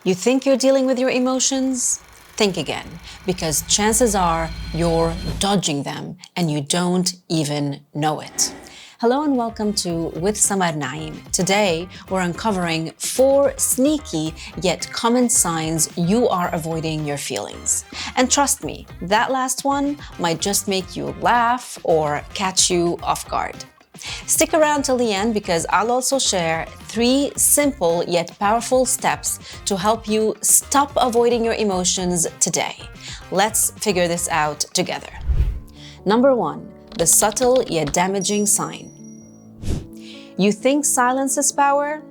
You think you're dealing with your emotions? Think again, because chances are you're dodging them and you don't even know it. Hello and welcome to With Samar Naeem. Today, we're uncovering 4 sneaky yet common signs you are avoiding your feelings. And trust me, that last one might just make you laugh or catch you off guard. Stick around till the end because I'll also share 3 simple yet powerful steps to help you stop avoiding your emotions today. Let's figure this out together. Number 1, the subtle yet damaging sign. You think silence is power?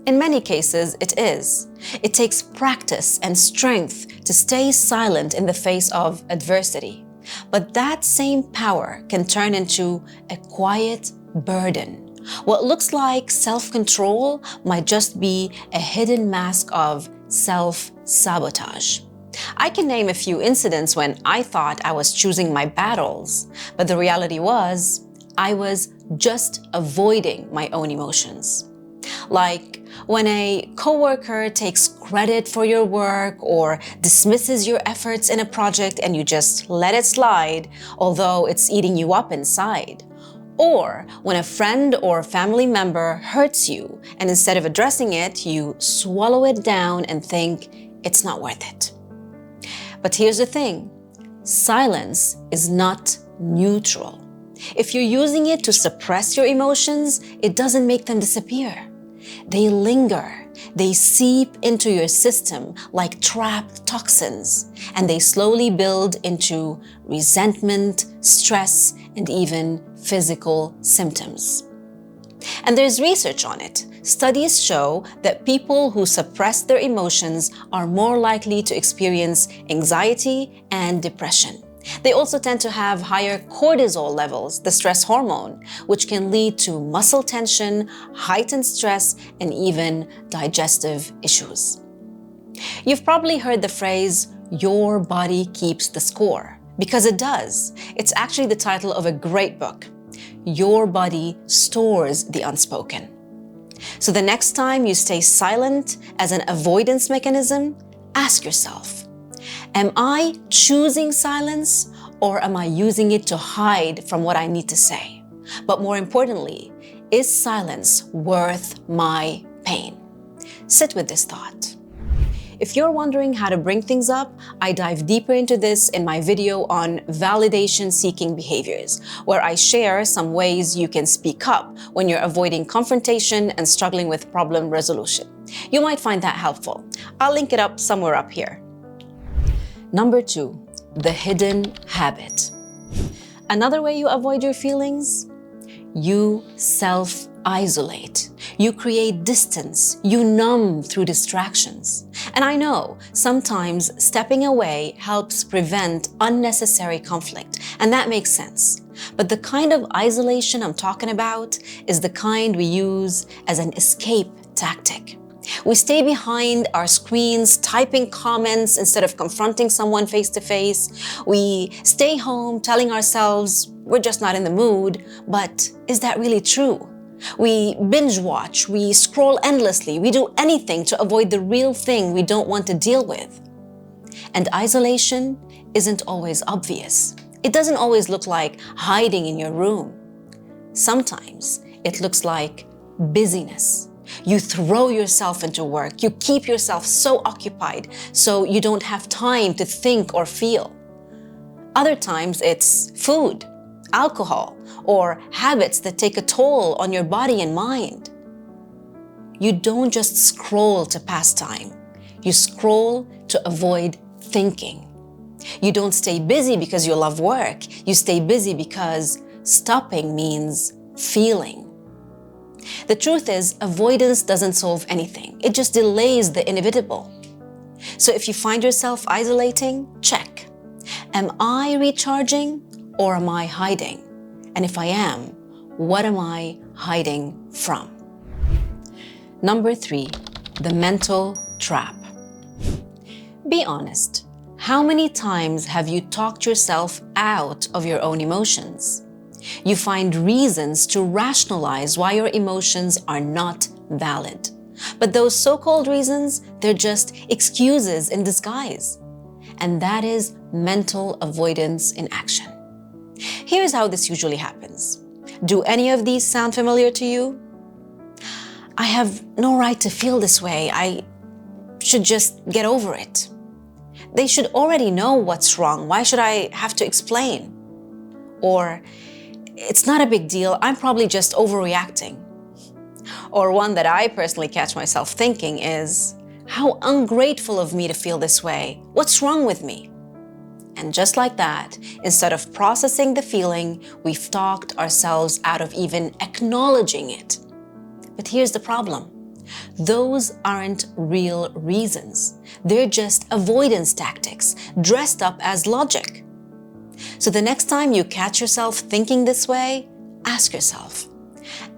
In many cases, it is. It takes practice and strength to stay silent in the face of adversity. But that same power can turn into a quiet burden. What looks like self-control might just be a hidden mask of self-sabotage. I can name a few incidents when I thought I was choosing my battles, but the reality was I was just avoiding my own emotions. Like when a coworker takes credit for your work or dismisses your efforts in a project and you just let it slide, although it's eating you up inside. Or when a friend or family member hurts you and instead of addressing it, you swallow it down and think it's not worth it. But here's the thing, silence is not neutral. If you're using it to suppress your emotions, it doesn't make them disappear. They linger, they seep into your system like trapped toxins, and they slowly build into resentment, stress, and even physical symptoms. And there's research on it. Studies show that people who suppress their emotions are more likely to experience anxiety and depression. They also tend to have higher cortisol levels, the stress hormone, which can lead to muscle tension, heightened stress, and even digestive issues. You've probably heard the phrase, "your body keeps the score," because it does. It's actually the title of a great book. Your body stores the unspoken. So the next time you stay silent as an avoidance mechanism, ask yourself, am I choosing silence or am I using it to hide from what I need to say? But more importantly, is silence worth my pain? Sit with this thought. If you're wondering how to bring things up, I dive deeper into this in my video on validation-seeking behaviors, where I share some ways you can speak up when you're avoiding confrontation and struggling with problem resolution. You might find that helpful. I'll link it up somewhere up here. Number 2, the hidden habit. Another way you avoid your feelings? You self-isolate. You create distance. You numb through distractions. And I know sometimes stepping away helps prevent unnecessary conflict, and that makes sense. But the kind of isolation I'm talking about is the kind we use as an escape tactic. We stay behind our screens, typing comments instead of confronting someone face to face. We stay home telling ourselves we're just not in the mood, but is that really true? We binge watch, we scroll endlessly, we do anything to avoid the real thing we don't want to deal with. And isolation isn't always obvious. It doesn't always look like hiding in your room. Sometimes it looks like busyness. You throw yourself into work. You keep yourself so occupied so you don't have time to think or feel. Other times it's food, alcohol, or habits that take a toll on your body and mind. You don't just scroll to pass time. You scroll to avoid thinking. You don't stay busy because you love work. You stay busy because stopping means feeling. The truth is, avoidance doesn't solve anything. It just delays the inevitable. So if you find yourself isolating, check. Am I recharging or am I hiding? And if I am, what am I hiding from? Number 3, the mental trap. Be honest. How many times have you talked yourself out of your own emotions? You find reasons to rationalize why your emotions are not valid. But those so-called reasons, they're just excuses in disguise. And that is mental avoidance in action. Here's how this usually happens. Do any of these sound familiar to you? I have no right to feel this way. I should just get over it. They should already know what's wrong. Why should I have to explain? Or, it's not a big deal. I'm probably just overreacting. Or one that I personally catch myself thinking is, how ungrateful of me to feel this way. What's wrong with me? And just like that, instead of processing the feeling, we've talked ourselves out of even acknowledging it. But here's the problem. Those aren't real reasons. They're just avoidance tactics dressed up as logic. So the next time you catch yourself thinking this way, ask yourself,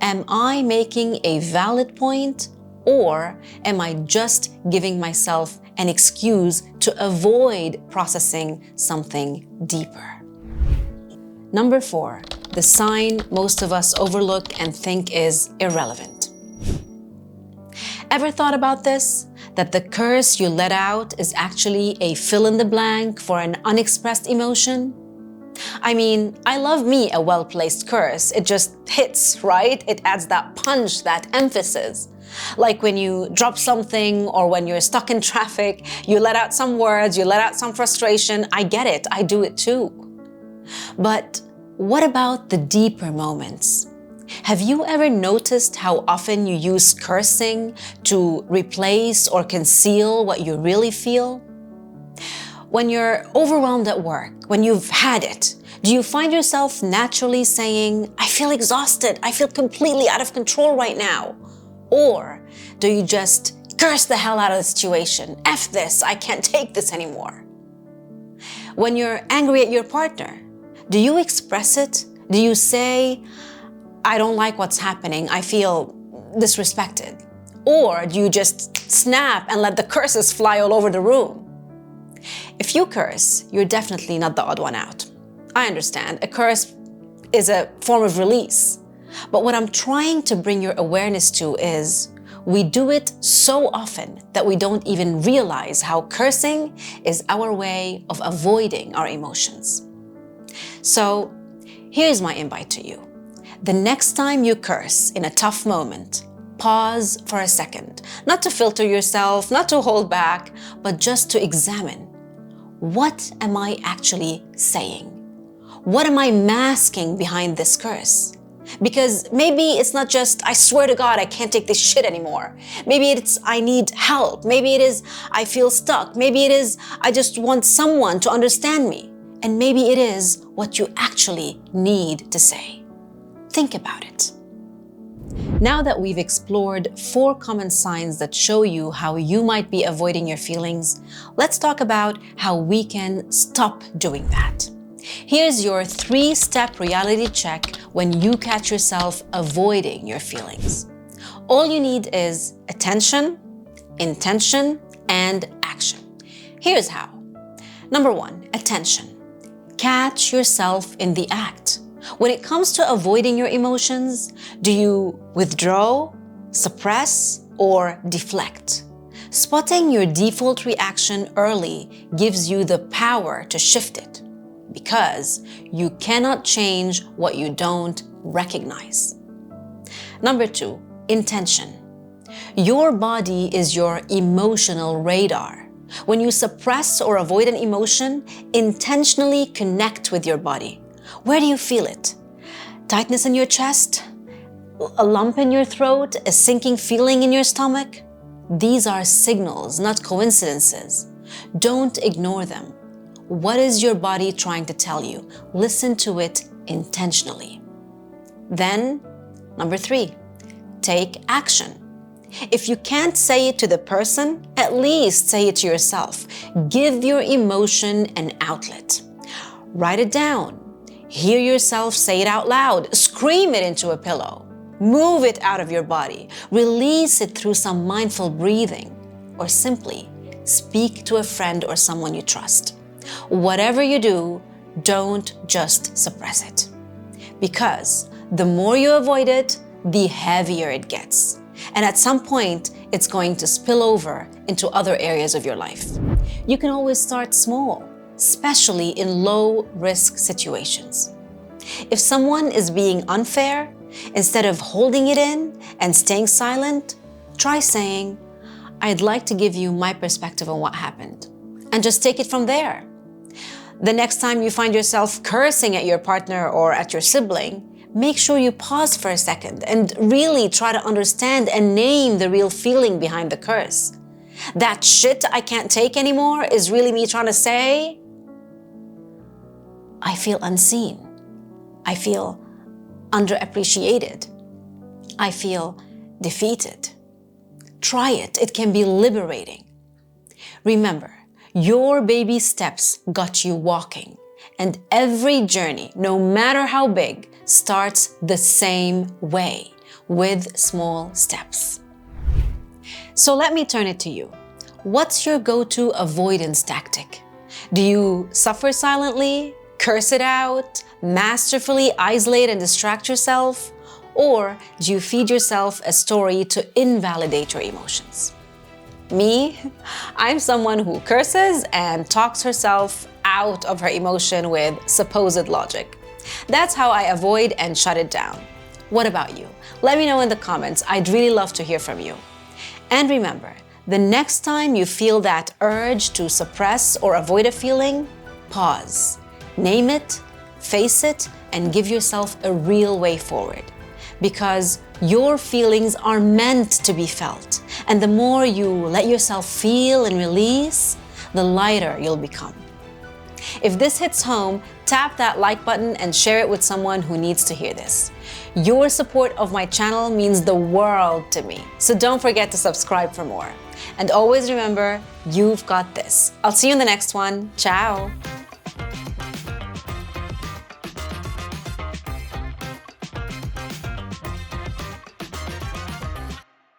am I making a valid point, or am I just giving myself an excuse to avoid processing something deeper? Number 4, the sign most of us overlook and think is irrelevant. Ever thought about this? That the curse you let out is actually a fill in the blank for an unexpressed emotion? I mean, I love me a well-placed curse. It just hits, right? It adds that punch, that emphasis. Like when you drop something or when you're stuck in traffic, you let out some words, you let out some frustration. I get it, I do it too. But what about the deeper moments? Have you ever noticed how often you use cursing to replace or conceal what you really feel? When you're overwhelmed at work, when you've had it, do you find yourself naturally saying, I feel exhausted, I feel completely out of control right now? Or do you just curse the hell out of the situation? F this, I can't take this anymore. When you're angry at your partner, do you express it? Do you say, I don't like what's happening, I feel disrespected? Or do you just snap and let the curses fly all over the room? If you curse, you're definitely not the odd one out. I understand, a curse is a form of release. But what I'm trying to bring your awareness to is, we do it so often that we don't even realize how cursing is our way of avoiding our emotions. So here's my invite to you. The next time you curse in a tough moment, pause for a second, not to filter yourself, not to hold back, but just to examine. What am I actually saying? What am I masking behind this curse? Because maybe it's not just, I swear to God, I can't take this shit anymore. Maybe it's, I need help. Maybe it is, I feel stuck. Maybe it is, I just want someone to understand me. And maybe it is what you actually need to say. Think about it. Now that we've explored 4 common signs that show you how you might be avoiding your feelings, let's talk about how we can stop doing that. Here's your 3-step reality check when you catch yourself avoiding your feelings. All you need is attention, intention, and action. Here's how. Number 1, attention. Catch yourself in the act. When it comes to avoiding your emotions, do you withdraw, suppress, or deflect? Spotting your default reaction early gives you the power to shift it, because you cannot change what you don't recognize. Number 2, intention. Your body is your emotional radar. When you suppress or avoid an emotion, intentionally connect with your body. Where do you feel it? Tightness in your chest? A lump in your throat? A sinking feeling in your stomach? These are signals, not coincidences. Don't ignore them. What is your body trying to tell you? Listen to it intentionally. Then, number 3, take action. If you can't say it to the person, at least say it to yourself. Give your emotion an outlet. Write it down. Hear yourself say it out loud. Scream it into a pillow. Move it out of your body. Release it through some mindful breathing. Or simply speak to a friend or someone you trust. Whatever you do, don't just suppress it. Because the more you avoid it, the heavier it gets. And at some point, it's going to spill over into other areas of your life. You can always start small, especially in low-risk situations. If someone is being unfair, instead of holding it in and staying silent, try saying, "I'd like to give you my perspective on what happened," and just take it from there. The next time you find yourself cursing at your partner or at your sibling, make sure you pause for a second and really try to understand and name the real feeling behind the curse. That shit I can't take anymore is really me trying to say, I feel unseen. I feel underappreciated. I feel defeated. Try it. It can be liberating. Remember, your baby steps got you walking, and every journey, no matter how big, starts the same way, with small steps. So let me turn it to you. What's your go-to avoidance tactic? Do you suffer silently, curse it out, masterfully isolate and distract yourself? Or do you feed yourself a story to invalidate your emotions? Me, I'm someone who curses and talks herself out of her emotion with supposed logic. That's how I avoid and shut it down. What about you? Let me know in the comments. I'd really love to hear from you. And remember, the next time you feel that urge to suppress or avoid a feeling, pause, name it, face it, and give yourself a real way forward. Because your feelings are meant to be felt. And the more you let yourself feel and release, the lighter you'll become. If this hits home, tap that like button and share it with someone who needs to hear this. Your support of my channel means the world to me. So don't forget to subscribe for more. And always remember, you've got this. I'll see you in the next one. Ciao.